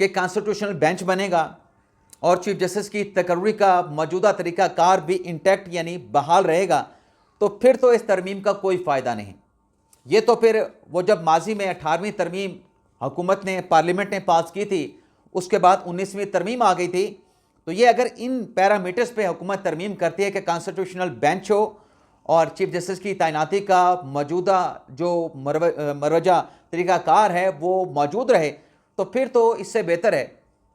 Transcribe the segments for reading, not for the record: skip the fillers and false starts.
کہ constitutional bench بنے گا اور چیف جسٹس کی تقرری کا موجودہ طریقہ کار بھی انٹیکٹ یعنی بحال رہے گا، تو پھر تو اس ترمیم کا کوئی فائدہ نہیں۔ یہ تو پھر وہ جب ماضی میں 18ویں ترمیم حکومت نے پارلیمنٹ نے پاس کی تھی، اس کے بعد 19ویں ترمیم آ گئی تھی، تو یہ اگر ان پیرامیٹرز پہ حکومت ترمیم کرتی ہے کہ کانسٹیٹیوشنل بینچ ہو اور چیف جسٹس کی تعیناتی کا موجودہ جو مروجہ طریقہ کار ہے وہ موجود رہے، تو پھر تو اس سے بہتر ہے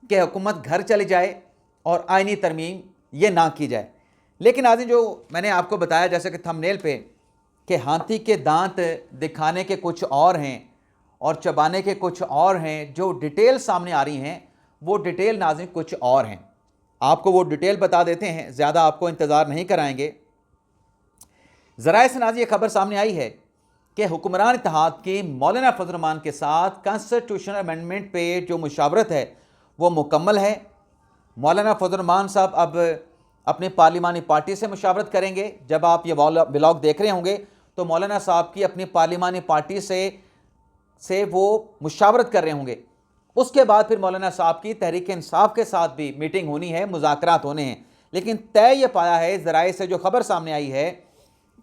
کہ حکومت گھر چلی جائے اور آئینی ترمیم یہ نہ کی جائے۔ لیکن ناظرین، جو میں نے آپ کو بتایا جیسے کہ تھم نیل پہ کہ ہاتھی کے دانت دکھانے کے کچھ اور ہیں اور چبانے کے کچھ اور ہیں، جو ڈیٹیل سامنے آ رہی ہیں وہ ڈیٹیل ناظرین کچھ اور ہیں۔ آپ کو وہ ڈیٹیل بتا دیتے ہیں، زیادہ آپ کو انتظار نہیں کرائیں گے۔ ذرائع سے ناظرین یہ خبر سامنے آئی ہے کہ حکمران اتحاد کی مولانا فضل الرحمان کے ساتھ کانسٹیٹیوشنل امینڈمنٹ پہ جو مشاورت ہے وہ مکمل ہے۔ مولانا فضل الرحمان صاحب اب اپنی پارلیمانی پارٹی سے مشاورت کریں گے۔ جب آپ یہ ولاگ دیکھ رہے ہوں گے تو مولانا صاحب کی اپنی پارلیمانی پارٹی سے وہ مشاورت کر رہے ہوں گے۔ اس کے بعد پھر مولانا صاحب کی تحریک انصاف کے ساتھ بھی میٹنگ ہونی ہے، مذاکرات ہونے ہیں۔ لیکن طے یہ پایا ہے ذرائع سے جو خبر سامنے آئی ہے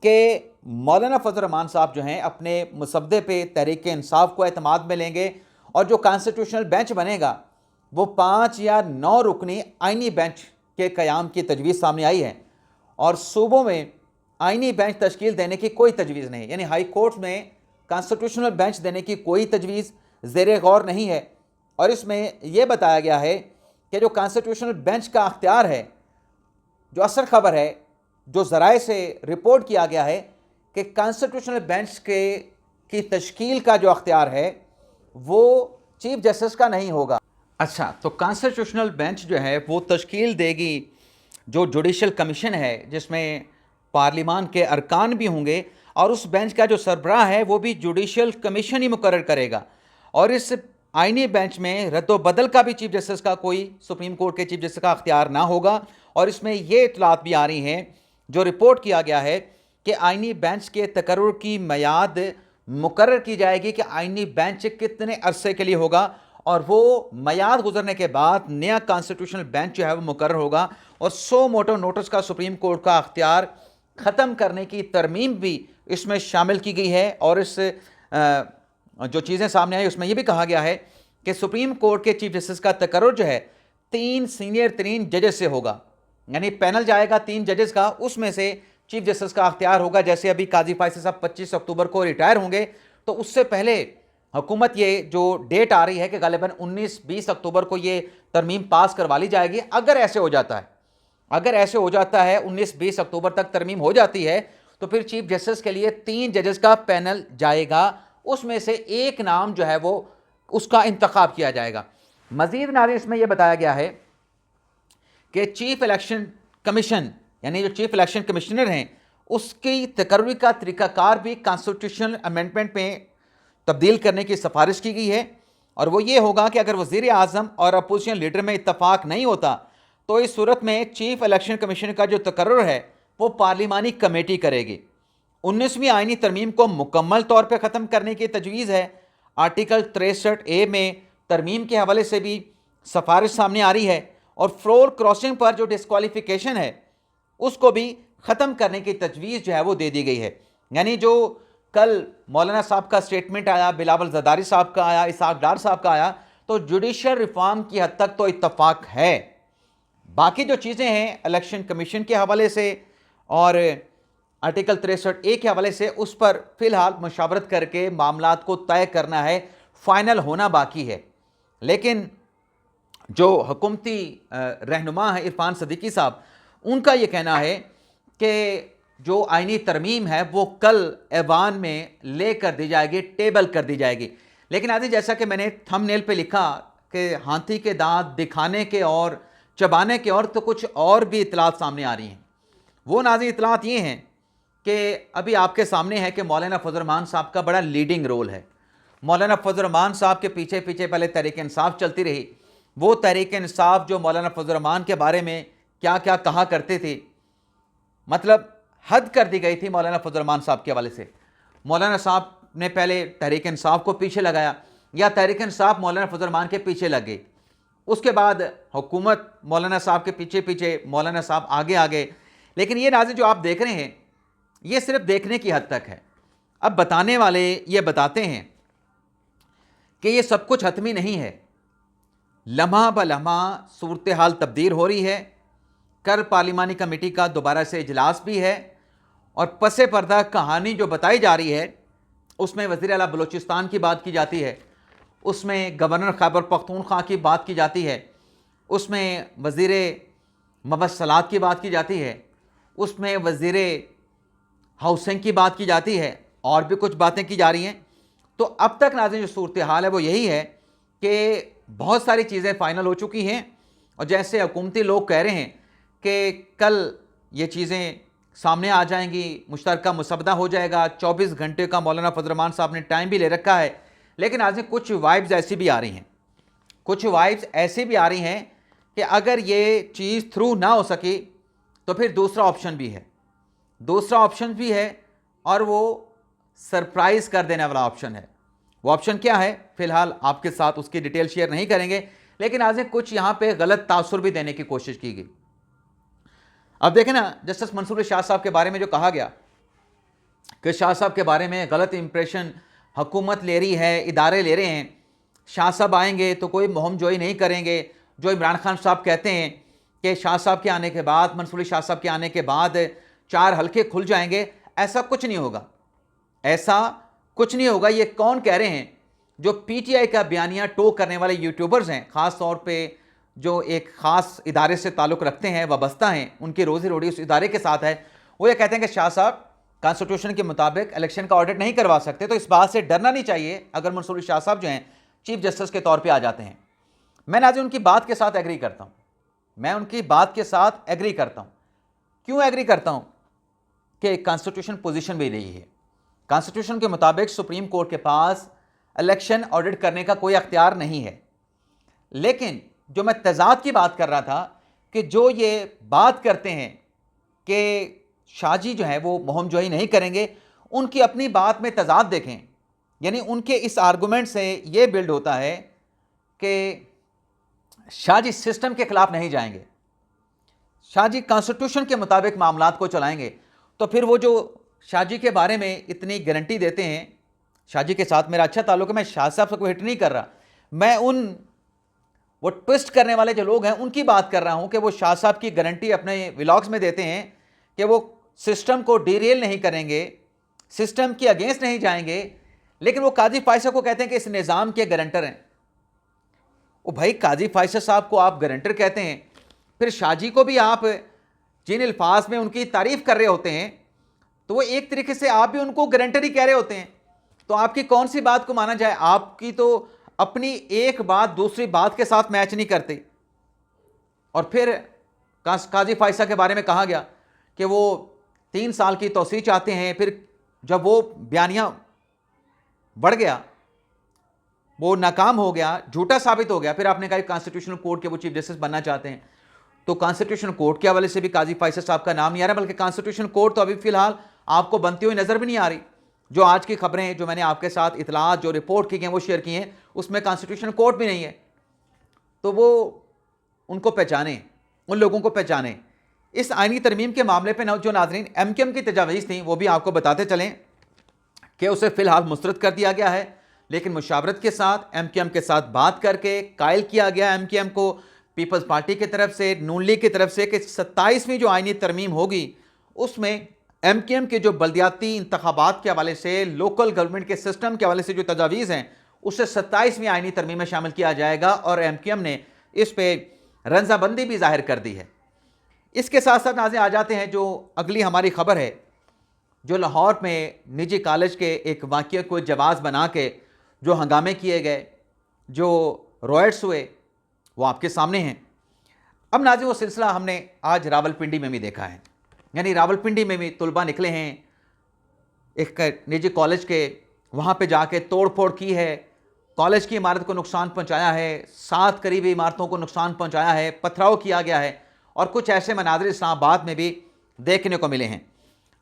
کہ مولانا فضل الرحمان صاحب جو ہیں اپنے مسودے پہ تحریک انصاف کو اعتماد میں لیں گے، اور جو کانسٹیٹیوشنل بینچ بنے گا وہ 5 یا 9 رکنی آئینی بینچ کے قیام کی تجویز سامنے آئی ہے، اور صوبوں میں آئینی بینچ تشکیل دینے کی کوئی تجویز نہیں، یعنی ہائی کورٹ میں کانسٹیٹیوشنل بینچ دینے کی کوئی تجویز زیر غور نہیں ہے۔ اور اس میں یہ بتایا گیا ہے کہ جو کانسٹیٹیوشنل بینچ کا اختیار ہے، جو اصل خبر ہے جو ذرائع سے رپورٹ کیا گیا ہے کہ کانسٹیٹیوشنل بینچ کی تشکیل کا جو اختیار ہے وہ چیف جسٹس کا نہیں ہوگا۔ اچھا، تو کانسٹیٹیوشنل بینچ جو ہے وہ تشکیل دے گی جو جوڈیشل کمیشن ہے، جس میں پارلیمان کے ارکان بھی ہوں گے، اور اس بینچ کا جو سربراہ ہے وہ بھی جوڈیشل کمیشن ہی مقرر کرے گا۔ اور اس آئینی بینچ میں رد و بدل کا بھی چیف جسٹس کا کوئی سپریم کورٹ کے چیف جسٹس کا اختیار نہ ہوگا۔ اور اس میں یہ اطلاعات بھی آ رہی ہیں جو رپورٹ کیا گیا ہے کہ آئینی بینچ کے تقرر کی میعاد مقرر کی جائے گی کہ آئینی بینچ کتنے عرصے کے لیے ہوگا، اور وہ میعاد گزرنے کے بعد نیا کانسٹیٹیوشنل بینچ جو ہے وہ مقرر ہوگا، اور سو موٹو نوٹس کا سپریم کورٹ کا اختیار ختم کرنے کی ترمیم بھی اس میں شامل کی گئی ہے۔ اور اس جو چیزیں سامنے آئی اس میں یہ بھی کہا گیا ہے کہ سپریم کورٹ کے چیف جسٹس کا تقرر جو ہے 3 سینئر ترین ججز سے ہوگا، یعنی پینل جائے گا 3 ججز کا، اس میں سے چیف جسٹس کا اختیار ہوگا۔ جیسے ابھی قاضی فیصل صاحب 25 اکتوبر کو ریٹائر ہوں گے، تو اس سے پہلے حکومت یہ جو ڈیٹ آ رہی ہے کہ غالباً 19-20 اکتوبر کو یہ ترمیم پاس کروا لی جائے گی۔ اگر ایسے ہو جاتا ہے 19-20 اکتوبر تک ترمیم ہو جاتی ہے، تو پھر چیف جسٹس کے لیے 3 ججز کا پینل جائے گا، اس میں سے ایک نام جو ہے وہ اس کا انتخاب کیا جائے گا۔ مزید ناظرین اس میں یہ بتایا گیا ہے کہ چیف الیکشن کمیشن، یعنی جو چیف الیکشن کمشنر ہیں، اس کی تقرری کا طریقہ کار بھی کانسٹیٹیوشنل امینڈمنٹ میں تبدیل کرنے کی سفارش کی گئی ہے، اور وہ یہ ہوگا کہ اگر وزیر اعظم اور اپوزیشن لیڈر میں اتفاق نہیں ہوتا تو اس صورت میں چیف الیکشن کمیشن کا جو تقرر ہے وہ پارلیمانی کمیٹی کرے گی۔ 19ویں آئینی ترمیم کو مکمل طور پہ ختم کرنے کی تجویز ہے۔ آرٹیکل 63A میں ترمیم کے حوالے سے بھی سفارش سامنے آ رہی ہے، اور فلور کراسنگ پر جو ڈسکوالیفیکیشن ہے اس کو بھی ختم کرنے کی تجویز جو ہے وہ دے دی گئی ہے۔ یعنی جو کل مولانا صاحب کا سٹیٹمنٹ آیا، بلاول زرداری صاحب کا آیا، اسحاق ڈار صاحب کا آیا، تو جوڈیشل ریفارم کی حد تک تو اتفاق ہے۔ باقی جو چیزیں ہیں الیکشن کمیشن کے حوالے سے اور آرٹیکل 63A کے حوالے سے، اس پر فی الحال مشاورت کر کے معاملات کو طے کرنا ہے، فائنل ہونا باقی ہے۔ لیکن جو حکومتی رہنما ہے عرفان صدیقی صاحب، ان کا یہ کہنا ہے کہ جو آئینی ترمیم ہے وہ کل ایوان میں لے کر دی جائے گی، ٹیبل کر دی جائے گی۔ لیکن آدھی جیسا کہ میں نے تھم نیل پہ لکھا کہ ہاتھی کے دانت دکھانے کے اور چبانے کے اور تو کچھ اور بھی اطلاعات سامنے آ رہی ہیں۔ وہ ناظرین اطلاعات یہ ہیں کہ ابھی آپ کے سامنے ہے کہ مولانا فضل الرحمان صاحب کا بڑا لیڈنگ رول ہے۔ مولانا فضل الرحمان صاحب کے پیچھے پہلے تحریک انصاف چلتی رہی۔ وہ تحریک انصاف جو مولانا فضل الرحمان کے بارے میں کیا کیا کہا کرتے تھے، مطلب حد کر دی گئی تھی مولانا فضل الرحمان صاحب کے حوالے سے۔ مولانا صاحب نے پہلے تحریک انصاف کو پیچھے لگایا، یا تحریک انصاف مولانا فضل الرحمان کے پیچھے لگ گئی۔ اس کے بعد حکومت مولانا صاحب کے پیچھے پیچھے، مولانا صاحب آگے آگے. لیکن یہ ناظرین جو آپ دیکھ رہے ہیں یہ صرف دیکھنے کی حد تک ہے. اب بتانے والے یہ بتاتے ہیں کہ یہ سب کچھ حتمی نہیں ہے. لمحہ بلمحہ صورتحال تبدیل ہو رہی ہے. کل پارلیمانی کمیٹی کا دوبارہ سے اجلاس بھی ہے اور پس پردہ کہانی جو بتائی جا رہی ہے اس میں وزیر اعلیٰ بلوچستان کی بات کی جاتی ہے، اس میں گورنر خیبر پختونخوا کی بات کی جاتی ہے، اس میں وزیر مواصلات کی بات کی جاتی ہے، اس میں وزیر ہاؤسنگ کی بات کی جاتی ہے، اور بھی کچھ باتیں کی جا رہی ہیں. تو اب تک ناظرین جو صورتحال ہے وہ یہی ہے کہ بہت ساری چیزیں فائنل ہو چکی ہیں، اور جیسے حکومتی لوگ کہہ رہے ہیں کہ کل یہ چیزیں سامنے آ جائیں گی، مشترکہ مسودہ ہو جائے گا. 24 گھنٹے کا مولانا فضل الرحمان صاحب نے ٹائم بھی لے رکھا ہے. لیکن آج کچھ وائبز ایسی بھی آ رہی ہیں، کچھ وائبز ایسی بھی آ رہی ہیں کہ اگر یہ چیز تھرو نہ ہو سکی تو پھر دوسرا آپشن بھی ہے، دوسرا آپشن بھی ہے، اور وہ سرپرائز کر دینے والا آپشن ہے. وہ آپشن کیا ہے فی الحال آپ کے ساتھ اس کی ڈیٹیل شیئر نہیں کریں گے. لیکن آج کچھ یہاں پہ غلط تاثر بھی دینے کی کوشش کی گئی. اب دیکھیں نا، جسٹس منصور علی شاہ صاحب کے بارے میں جو کہا گیا کہ شاہ صاحب کے بارے میں غلط امپریشن حکومت لے رہی ہے، ادارے لے رہے ہیں، شاہ صاحب آئیں گے تو کوئی مہم جوئی نہیں کریں گے. جو عمران خان صاحب کہتے ہیں کہ شاہ صاحب کے آنے کے بعد، منصور علی شاہ صاحب کے آنے کے بعد 4 حلقے کھل جائیں گے، ایسا کچھ نہیں ہوگا، ایسا کچھ نہیں ہوگا. یہ کون کہہ رہے ہیں؟ جو پی ٹی آئی کا بیانیہ ٹو کرنے والے یوٹیوبرز ہیں، خاص طور پہ جو ایک خاص ادارے سے تعلق رکھتے ہیں، وابستہ ہیں، ان کی روزی روٹی اس ادارے کے ساتھ ہے. وہ یہ کہتے ہیں کہ شاہ صاحب کانسٹیٹیوشن کے مطابق الیکشن کا آڈٹ نہیں کروا سکتے، تو اس بات سے ڈرنا نہیں چاہیے اگر منصور علی شاہ صاحب جو ہیں چیف جسٹس کے طور پہ آ جاتے ہیں. میں ناظرین ان کی بات کے ساتھ ایگری کرتا ہوں، میں ان کی بات کے ساتھ ایگری کرتا ہوں. کیوں ایگری کرتا ہوں؟ کہ کانسٹیٹیوشن پوزیشن بھی رہی ہے. کانسٹیٹیوشن کے مطابق سپریم کورٹ کے پاس الیکشن آڈٹ کرنے کا کوئی اختیار نہیں ہے. لیکن جو میں تضاد کی بات کر رہا تھا کہ جو یہ بات کرتے ہیں کہ شاہ جی جو ہیں وہ مہم جوئی نہیں کریں گے، ان کی اپنی بات میں تضاد دیکھیں. یعنی ان کے اس آرگومنٹ سے یہ بلڈ ہوتا ہے کہ شاہ جی سسٹم کے خلاف نہیں جائیں گے، شاہ جی کانسٹیٹیوشن کے مطابق معاملات کو چلائیں گے. تو پھر وہ جو شاہ جی کے بارے میں اتنی گارنٹی دیتے ہیں، شاہ جی کے ساتھ میرا اچھا تعلق ہے، میں شاہ صاحب سے کوئی ہٹ نہیں کر رہا، میں وہ ٹوسٹ کرنے والے جو لوگ ہیں ان کی بات کر رہا ہوں کہ وہ شاہ صاحب کی گارنٹی اپنے ولاگز میں دیتے ہیں کہ وہ سسٹم کو ڈیریل نہیں کریں گے، سسٹم کی اگینسٹ نہیں جائیں گے. لیکن وہ قاضی فائصہ کو کہتے ہیں کہ اس نظام کے گارنٹر ہیں. وہ بھائی قاضی فائصہ صاحب کو آپ گارنٹر کہتے ہیں، پھر شاہ جی کو بھی آپ جن الفاظ میں ان کی تعریف کر رہے ہوتے ہیں تو وہ ایک طریقے سے آپ بھی ان کو گارنٹر ہی کہہ رہے ہوتے ہیں. تو آپ کی کون سی بات کو مانا جائے؟ آپ کی تو اپنی ایک بات دوسری بات کے ساتھ میچ نہیں کرتے. اور پھر قاضی فائصہ کے بارے میں کہا گیا کہ وہ 3 سال کی توسیع چاہتے ہیں. پھر جب وہ بیانیہ بڑھ گیا، وہ ناکام ہو گیا، جھوٹا ثابت ہو گیا، پھر آپ نے کہا کہ کانسٹیٹیوشنل کورٹ کے وہ چیف جسٹس بننا چاہتے ہیں. تو کانسٹیٹیوشن کورٹ کے حوالے سے بھی قاضی فائصہ صاحب کا نام نہیں آ رہا، بلکہ کانسٹیٹیوشن کورٹ تو ابھی فی الحال آپ کو بنتی ہوئی نظر بھی نہیں آ رہی. جو آج کی خبریں جو میں نے آپ کے ساتھ اطلاعات جو رپورٹ کی ہیں وہ شیئر کی ہیں، اس میں کانسٹیٹیوشن کورٹ بھی نہیں ہے. تو وہ ان کو پہچانیں، ان لوگوں کو پہچانیں. اس آئینی ترمیم کے معاملے پہ جو ناظرین ایم کیو ایم کی تجاویز تھیں وہ بھی آپ کو بتاتے چلیں کہ اسے فی الحال مسترد کر دیا گیا ہے. لیکن مشاورت کے ساتھ ایم کیو ایم کے ساتھ بات کر کے قائل کیا گیا ایم کیو ایم کو، پیپلز پارٹی کی طرف سے، نون لیگ کی طرف سے، کہ 27ویں جو آئینی ترمیم ہوگی اس میں ایم کیو ایم کے جو بلدیاتی انتخابات کے حوالے سے، لوکل گورنمنٹ کے سسٹم کے حوالے سے جو تجاویز ہیں اسے 27ویں آئینی ترمیم میں شامل کیا جائے گا. اور ایم کیو ایم نے اس پہ رنزہ بندی بھی ظاہر کر دی ہے. اس کے ساتھ ساتھ ناظرین آ جاتے ہیں جو اگلی ہماری خبر ہے، جو لاہور میں نجی کالج کے ایک واقعے کو جواز بنا کے جو ہنگامے کیے گئے، جو رائٹس ہوئے، وہ آپ کے سامنے ہیں. اب ناظرین وہ سلسلہ ہم نے آج راولپنڈی میں بھی دیکھا ہے. یعنی راولپنڈی میں بھی طلباء نکلے ہیں ایک نجی کالج کے، وہاں پہ جا کے توڑ پھوڑ کی ہے، کالج کی عمارت کو نقصان پہنچایا ہے، 7 قریبی عمارتوں کو نقصان پہنچایا ہے، پتھراؤ کیا گیا ہے، اور کچھ ایسے مناظر اسلام آباد میں بھی دیکھنے کو ملے ہیں.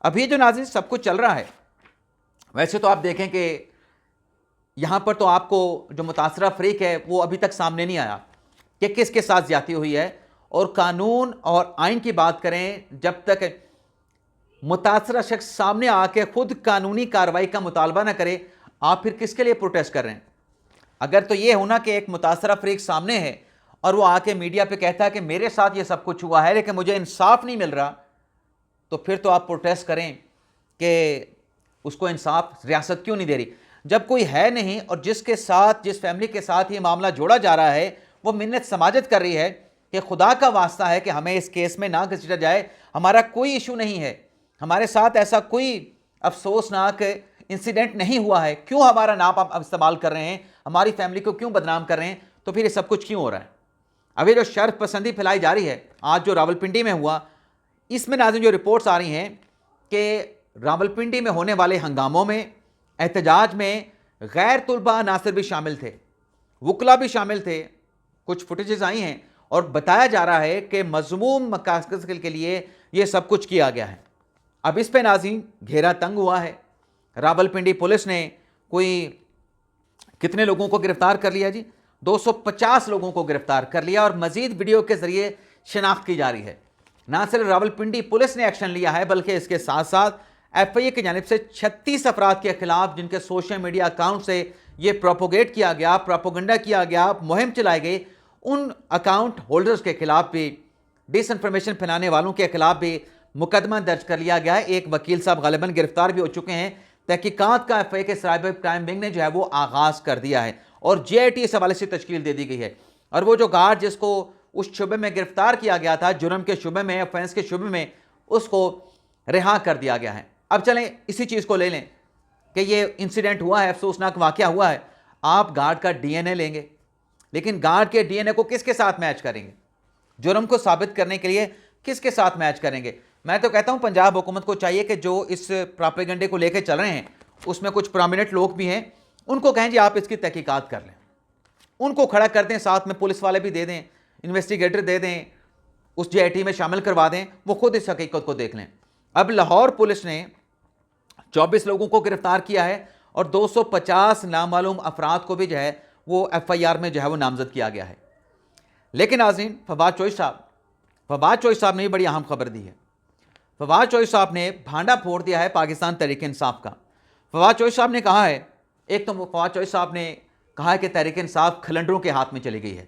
ابھی جو ناظرین سب کچھ چل رہا ہے، ویسے تو آپ دیکھیں کہ یہاں پر تو آپ کو جو متاثرہ فریق ہے وہ ابھی تک سامنے نہیں آیا. کہ کس کے ساتھ زیادتی ہوئی ہے، اور قانون اور آئین کی بات کریں، جب تک متاثرہ شخص سامنے آ کے خود قانونی کارروائی کا مطالبہ نہ کرے، آپ پھر کس کے لیے پروٹیسٹ کر رہے ہیں؟ اگر تو یہ ہونا کہ ایک متاثرہ فریق سامنے ہے اور وہ آ کے میڈیا پہ کہتا ہے کہ میرے ساتھ یہ سب کچھ ہوا ہے لیکن مجھے انصاف نہیں مل رہا، تو پھر تو آپ پروٹیسٹ کریں کہ اس کو انصاف ریاست کیوں نہیں دے رہی۔ جب کوئی ہے نہیں اور جس کے ساتھ، جس فیملی کے ساتھ یہ معاملہ جوڑا جا رہا ہے، وہ منت سماجت کر رہی ہے کہ خدا کا واسطہ ہے کہ ہمیں اس کیس میں نہ گھسیٹا جائے، ہمارا کوئی ایشو نہیں ہے، ہمارے ساتھ ایسا کوئی افسوسناک انسیڈنٹ نہیں ہوا ہے، کیوں ہمارا نام آپ استعمال کر رہے ہیں، ہماری فیملی کو کیوں بدنام کر رہے ہیں، تو پھر یہ سب کچھ کیوں ہو رہا ہے؟ اب یہ جو شرف پسندی پھیلائی جا رہی ہے، آج جو راولپنڈی میں ہوا، اس میں ناظرین جو رپورٹس آ رہی ہیں کہ راولپنڈی میں ہونے والے ہنگاموں میں، احتجاج میں غیر طلبہ عناصر بھی شامل تھے، وکلا بھی شامل تھے، کچھ فوٹیجز آئی ہیں اور بتایا جا رہا ہے کہ مذموم مقاصد کے لیے یہ سب کچھ کیا گیا ہے۔ اب اس پہ ناظرین گھیرا تنگ ہوا ہے، راولپنڈی پولیس نے کوئی کتنے لوگوں کو گرفتار کر لیا جی؟ 250 لوگوں کو گرفتار کر لیا، اور مزید ویڈیو کے ذریعے شناخت کی جا رہی ہے۔ نہ صرف راولپنڈی پولیس نے ایکشن لیا ہے بلکہ اس کے ساتھ ساتھ ایف آئی اے کی جانب سے 36 افراد کے خلاف جن کے سوشل میڈیا اکاؤنٹ سے یہ پروپوگیٹ کیا گیا، پروپوگنڈا کیا گیا، مہم چلائی گئی، ان اکاؤنٹ ہولڈرز کے خلاف بھی، ڈس انفارمیشن پھیلانے والوں کے خلاف بھی مقدمہ درج کر لیا گیا ہے۔ ایک وکیل صاحب غالباً گرفتار بھی ہو چکے ہیں۔ تحقیقات کا ایف آئی اے کے سائبر کرائم ونگ نے جو ہے وہ آغاز کر دیا ہے، اور جے آئی ٹی اس حوالے سے تشکیل دے دی گئی ہے، اور وہ جو گارڈ جس کو اس شعبے میں گرفتار کیا گیا تھا، جرم کے شعبے میں، افینس کے شعبے میں، اس کو رہا کر دیا گیا ہے۔ اب چلیں اسی چیز کو لے لیں کہ یہ انسیڈنٹ ہوا ہے، افسوسناک واقعہ ہوا ہے، آپ گارڈ کا ڈی این اے لیں گے، لیکن گارڈ کے ڈی این اے کو کس کے ساتھ میچ کریں گے؟ جرم کو ثابت کرنے کے لیے کس کے ساتھ میچ کریں گے؟ میں تو کہتا ہوں پنجاب حکومت کو چاہیے کہ جو اس پراپیگنڈے کو لے کے چل رہے ہیں، اس میں کچھ پرومیننٹ لوگ بھی ہیں، ان کو کہیں جی آپ اس کی تحقیقات کر لیں، ان کو کھڑا کر دیں، ساتھ میں پولیس والے بھی دے دیں، انویسٹیگیٹر دے دیں، اس جے آئی ٹی میں شامل کروا دیں، وہ خود اس حقیقت کو دیکھ لیں۔ اب لاہور پولیس نے 24 لوگوں کو گرفتار کیا ہے، اور 250 نامعلوم افراد کو بھی جو ہے وہ ایف آئی آر میں جو ہے وہ نامزد کیا گیا ہے۔ لیکن ناظرین فواد چوہی صاحب نے بھی بڑی اہم خبر دی ہے۔ فواد چوہی صاحب نے بھانڈا پھوڑ دیا ہے پاکستان تحریک انصاف کا۔ فواد چوہی صاحب نے کہا ہے، ایک تو فواد چوہی صاحب نے کہا ہے کہ تحریک انصاف کھلنڈروں کے ہاتھ میں چلی گئی ہے،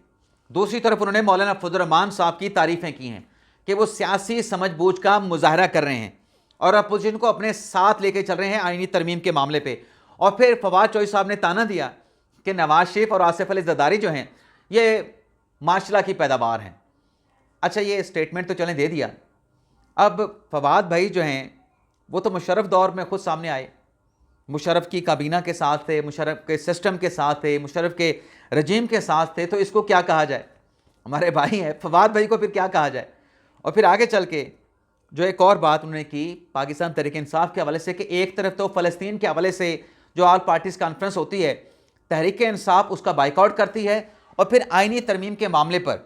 دوسری طرف انہوں نے مولانا فضل الرحمان صاحب کی تعریفیں کی ہیں کہ وہ سیاسی سمجھ بوجھ کا مظاہرہ کر رہے ہیں اور اپوزیشن کو اپنے ساتھ لے کے چل رہے ہیں آئینی ترمیم کے معاملے پہ۔ اور پھر فواد چوہی صاحب نے تانا دیا کہ نواز شریف اور آصف علی زرداری جو ہیں یہ معاشرہ کی پیداوار ہیں۔ اچھا یہ سٹیٹمنٹ تو چلیں دے دیا، اب فواد بھائی جو ہیں وہ تو مشرف دور میں خود سامنے آئے، مشرف کی کابینہ کے ساتھ تھے، مشرف کے سسٹم کے ساتھ تھے، مشرف کے رجیم کے ساتھ تھے، تو اس کو کیا کہا جائے؟ ہمارے بھائی ہیں، فواد بھائی کو پھر کیا کہا جائے؟ اور پھر آگے چل کے جو ایک اور بات انہوں نے کی پاکستان تحریک انصاف کے حوالے سے کہ ایک طرف تو فلسطین کے حوالے سے جو آل پارٹیز کانفرنس ہوتی ہے، تحریک انصاف اس کا بائیکاٹ کرتی ہے، اور پھر آئینی ترمیم کے معاملے پر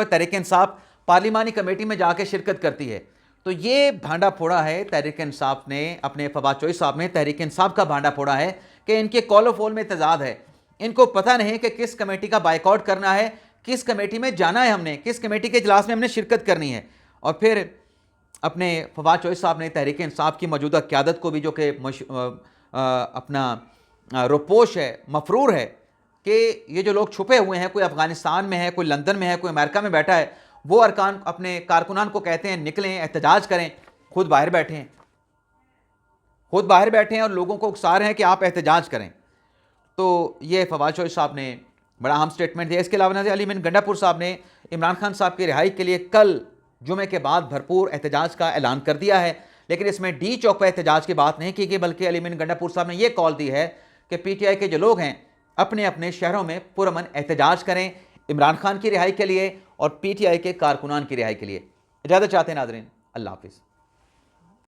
تحریک انصاف پارلیمانی کمیٹی میں جا کے شرکت کرتی ہے۔ تو یہ بھانڈا پھوڑا ہے تحریک انصاف نے، اپنے فواد چوہی صاحب نے تحریک انصاف کا بھانڈا پھوڑا ہے کہ ان کے کال و فول میں تضاد ہے، ان کو پتہ نہیں کہ کس کمیٹی کا بائیکاٹ کرنا ہے، کس کمیٹی میں جانا ہے، ہم نے کس کمیٹی کے اجلاس میں ہم نے شرکت کرنی ہے۔ اور پھر اپنے فواد چوہی صاحب نے تحریک انصاف کی موجودہ قیادت کو بھی، جو کہ اپنا روپوش ہے، مفرور ہے کہ یہ جو لوگ چھپے ہوئے ہیں، کوئی افغانستان میں ہے، کوئی لندن میں ہے، کوئی امریکہ میں بیٹھا ہے، وہ ارکان اپنے کارکنان کو کہتے ہیں نکلیں احتجاج کریں، خود باہر بیٹھے ہیں اور لوگوں کو اکسا رہے ہیں کہ آپ احتجاج کریں۔ تو یہ فواد چوہی صاحب نے بڑا اہم سٹیٹمنٹ دیا۔ اس کے علاوہ ناظرین علی امین گنڈا پور صاحب نے عمران خان صاحب کی رہائی کے لیے کل جمعے کے بعد بھرپور احتجاج کا اعلان کر دیا ہے، لیکن اس میں ڈی چوک پہ احتجاج کی بات نہیں کی گئی، بلکہ علی امین گنڈا پور صاحب نے یہ کال دی ہے کہ پی ٹی آئی کے جو لوگ ہیں اپنے اپنے شہروں میں پرامن احتجاج کریں عمران خان کی رہائی کے لیے اور پی ٹی آئی کے کارکنان کی رہائی کے لیے۔ اجازت چاہتے ہیں ناظرین، اللہ حافظ۔